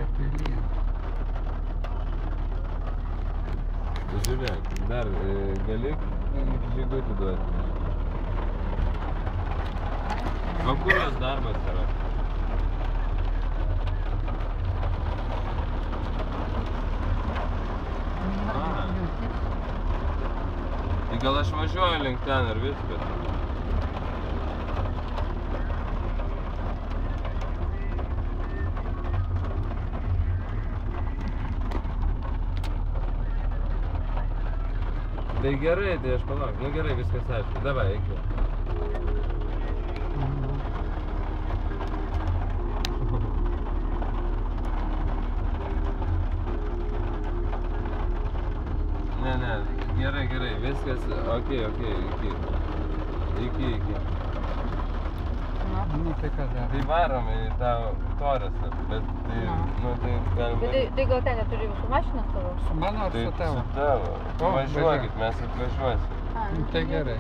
lyja, tai lyja. Žiūrėk, dar gali žygutį duoti. O kur jos darbas yra? Tai gal aš važiuoju link ten ir viskas. Tai gerai, tai aš palauk. Nu gerai, viskas aišku. Davai, eik. Ne, gerai, viskas, okei, iki. Nu, tai ką dar? Tai varom į tą Toresą, bet tai, nu, tai galima... Tai gal ten neturi visų mašiną savo? Su mano ar su tavo? Su tavo. Važiuokit, mes atvažiuosim. Nu, tai gerai.